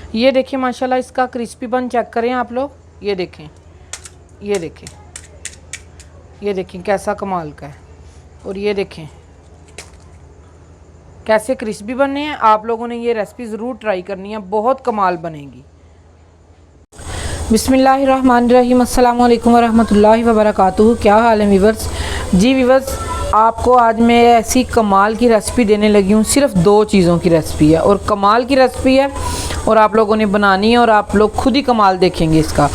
ये देखिए माशाल्लाह इसका क्रिस्पीपन चेक करें आप लोग, ये देखें, ये देखें, ये देखें कैसा कमाल का है। और ये देखें कैसे क्रिस्पी बनने हैं। आप लोगों ने ये रेसिपी ज़रूर ट्राई करनी है, बहुत कमाल बनेगी। बिस्मिल्लाहिर्रहमानिर्रहीम, अस्सलाम वालेकुम वरहमतुल्लाहि वबरकातुहू। क्या हाल है वीवर्स? जी वीवर्स, आपको आज मैं ऐसी कमाल की रेसिपी देने लगी हूँ। सिर्फ 2 चीज़ों की रेसिपी है और कमाल की रेसिपी है, और आप लोगों ने बनानी है और आप लोग खुद ही कमाल देखेंगे इसका।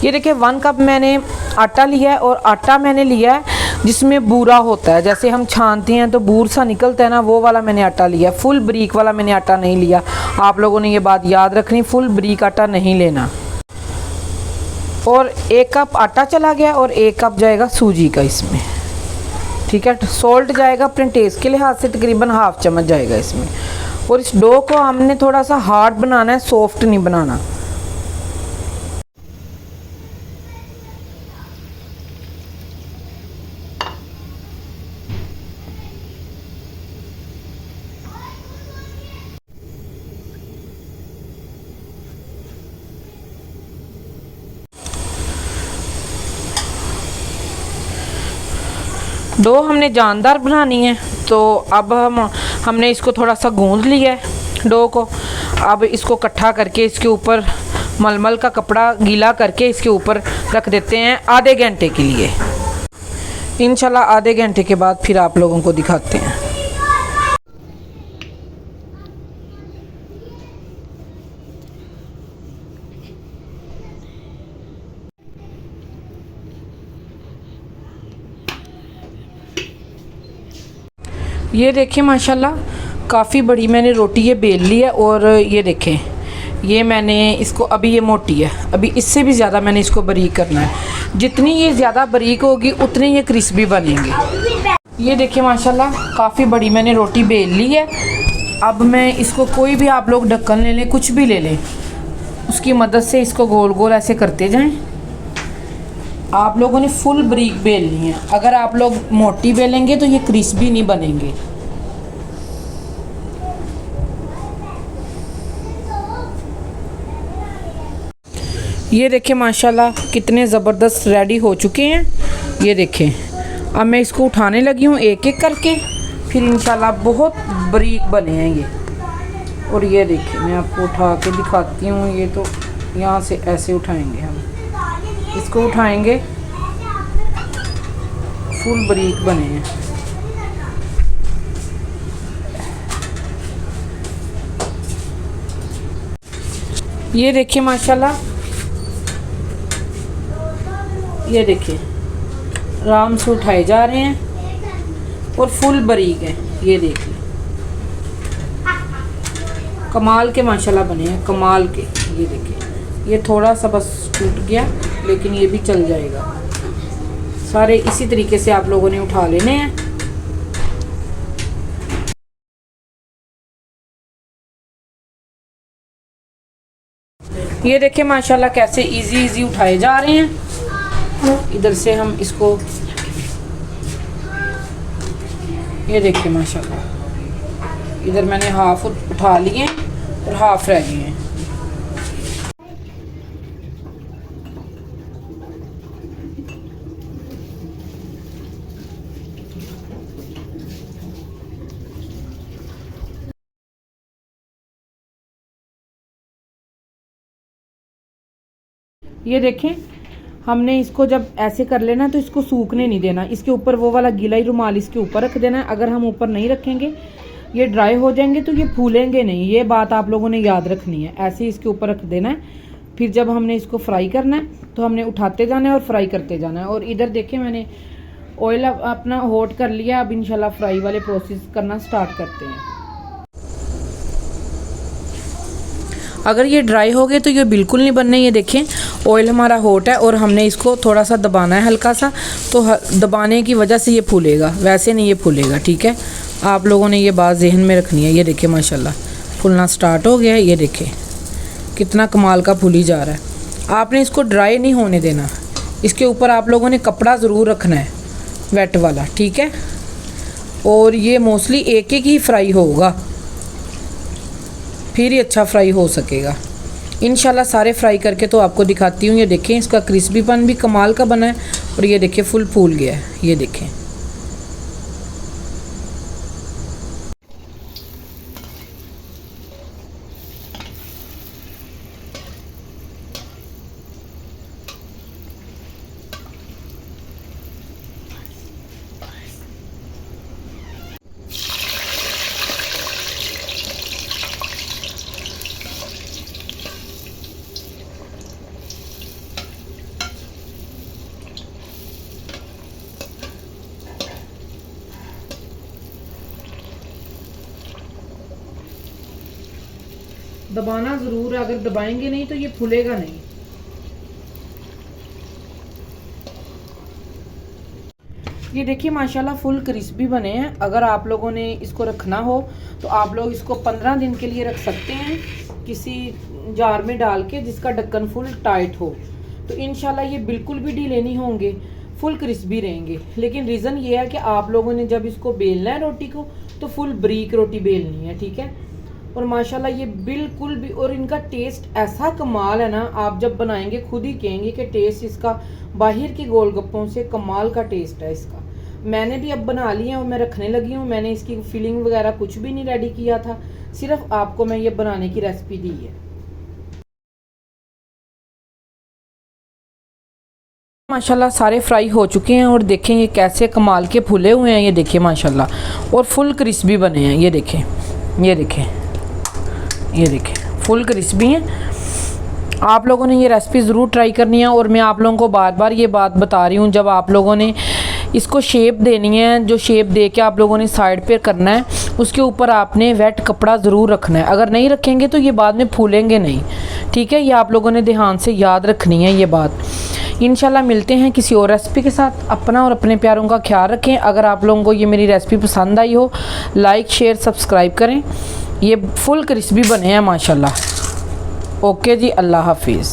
ये देखिए 1 कप मैंने आटा लिया है, और आटा मैंने लिया है जिसमें बूरा होता है, जैसे हम छानते हैं तो बूर सा निकलता है ना, वो वाला मैंने आटा लिया। फुल बरीक वाला मैंने आटा नहीं लिया। आप लोगों ने ये बात याद रखनी, फुल बरीक आटा नहीं लेना। और 1 कप आटा चला गया और 1 कप जाएगा सूजी का इसमें, ठीक है। सॉल्ट जाएगा अपने टेस्ट के लिहाज से, तकरीबन ½ चम्मच जाएगा इसमें। और इस डो को हमने थोड़ा सा हार्ड बनाना है, सॉफ्ट नहीं बनाना। डो हमने जानदार बनानी है, तो अब हमने इसको थोड़ा सा गूंद लिया है डो को। अब इसको इकट्ठा करके इसके ऊपर मलमल का कपड़ा गीला करके इसके ऊपर रख देते हैं आधे घंटे के लिए। इंशाल्लाह आधे घंटे के बाद फिर आप लोगों को दिखाते हैं। ये देखिए माशाल्लाह काफ़ी बड़ी मैंने रोटी ये बेल ली है। और ये देखें, ये मैंने इसको, अभी ये मोटी है, अभी इससे भी ज़्यादा मैंने इसको बारीक करना है। जितनी ये ज़्यादा बारीक होगी उतने ये क्रिस्पी बनेंगे। ये देखिए माशाल्लाह काफ़ी बड़ी मैंने रोटी बेल ली है। अब मैं इसको, कोई भी आप लोग ढक्कन ले लें, कुछ भी ले लें, उसकी मदद से इसको गोल गोल ऐसे करते जाएं। आप लोगों ने फुल बारीक बेलनी है। अगर आप लोग मोटी बेलेंगे तो ये क्रिस्पी नहीं बनेंगे। ये देखें माशाल्लाह कितने ज़बरदस्त रेडी हो चुके हैं। ये देखें, अब मैं इसको उठाने लगी हूँ एक एक करके, फिर इंशाल्लाह बहुत बारीक बने हैं ये। और ये देखिए मैं आपको उठा के दिखाती हूँ। ये तो यहाँ से ऐसे उठाएंगे हम, इसको उठाएंगे, फुल बारीक बने हैं। ये देखिए माशाल्लाह, ये देखिए आराम से उठाए जा रहे हैं और फुल बारीक है। ये देखिए कमाल के माशाल्लाह बने हैं, कमाल के। ये देखिए ये थोड़ा सा बस टूट गया, लेकिन ये भी चल जाएगा। सारे इसी तरीके से आप लोगों ने उठा लेने हैं। ये देखिए माशाल्लाह कैसे इजी उठाए जा रहे हैं। इधर से हम इसको, ये देखिए माशाल्लाह इधर मैंने हाफ उठा लिए और हाफ रह गए हैं। ये देखें, हमने इसको जब ऐसे कर लेना तो इसको सूखने नहीं देना। इसके ऊपर वो वाला गीला ही रुमाल इसके ऊपर रख देना है। अगर हम ऊपर नहीं रखेंगे ये ड्राई हो जाएंगे तो ये फूलेंगे नहीं। ये बात आप लोगों ने याद रखनी है। ऐसे ही इसके ऊपर रख देना है। फिर जब हमने इसको फ्राई करना है तो हमने उठाते जाना है और फ्राई करते जाना है। और इधर देखें मैंने ऑयल अपना हॉट कर लिया। अब इंशाल्लाह फ्राई वाले प्रोसेस करना स्टार्ट करते हैं। अगर ये ड्राई हो गए तो ये बिल्कुल नहीं बनने। ये देखें ऑयल हमारा हॉट है और हमने इसको थोड़ा सा दबाना है हल्का सा, तो दबाने की वजह से ये फूलेगा, वैसे नहीं ये फूलेगा, ठीक है। आप लोगों ने ये बात जहन में रखनी है। ये देखें माशाल्लाह फूलना स्टार्ट हो गया है। ये देखें कितना कमाल का फूली जा रहा है। आपने इसको ड्राई नहीं होने देना। इसके ऊपर आप लोगों ने कपड़ा ज़रूर रखना है वेट वाला, ठीक है। और ये मोस्टली एक एक ही फ्राई होगा, फिर ही अच्छा फ्राई हो सकेगा। इंशाल्लाह सारे फ्राई करके तो आपको दिखाती हूँ। ये देखें इसका क्रिस्पी पन भी कमाल का बना है और ये देखें फुल फूल गया है, ये देखें। दबाना ज़रूर है, अगर दबाएंगे नहीं तो ये फूलेगा नहीं। ये देखिए माशाल्लाह फुल क्रिस्पी बने हैं। अगर आप लोगों ने इसको रखना हो तो आप लोग इसको 15 दिन के लिए रख सकते हैं किसी जार में डाल के जिसका ढक्कन फुल टाइट हो। तो इंशाल्लाह ये बिल्कुल भी ढीले नहीं होंगे, फुल क्रिस्पी रहेंगे। लेकिन रीज़न ये है कि आप लोगों ने जब इसको बेलना है रोटी को तो फुल ब्रीक रोटी बेलनी है, ठीक है। और माशाल्लाह ये बिल्कुल भी, और इनका टेस्ट ऐसा कमाल है ना, आप जब बनाएंगे खुद ही कहेंगे कि टेस्ट इसका बाहर के गोलगप्पों से कमाल का टेस्ट है इसका। मैंने भी अब बना लिया और मैं रखने लगी हूँ। मैंने इसकी फिलिंग वगैरह कुछ भी नहीं रेडी किया था, सिर्फ आपको मैं ये बनाने की रेसिपी दी है। माशाल्लाह सारे फ्राई हो चुके हैं और देखें ये कैसे कमाल के फूले हुए हैं। ये देखिए माशाल्लाह, और फुल क्रिस्पी बने हैं। ये देखें, ये देखें, ये देखें फुल क्रिस्पी हैं। आप लोगों ने ये रेसिपी ज़रूर ट्राई करनी है। और मैं आप लोगों को बार बार ये बात बता रही हूँ, जब आप लोगों ने इसको शेप देनी है, जो शेप दे के आप लोगों ने साइड पे करना है, उसके ऊपर आपने वेट कपड़ा ज़रूर रखना है। अगर नहीं रखेंगे तो ये बाद में फूलेंगे नहीं, ठीक है। ये आप लोगों ने ध्यान से याद रखनी है ये बात। इंशाल्लाह मिलते हैं किसी और रेसिपी के साथ। अपना और अपने प्यारों का ख्याल रखें। अगर आप लोगों को ये मेरी रेसिपी पसंद आई हो, लाइक शेयर सब्सक्राइब करें। ये फुल क्रिस्पी बने हैं माशाल्लाह। ओके जी, अल्लाह हाफिज़।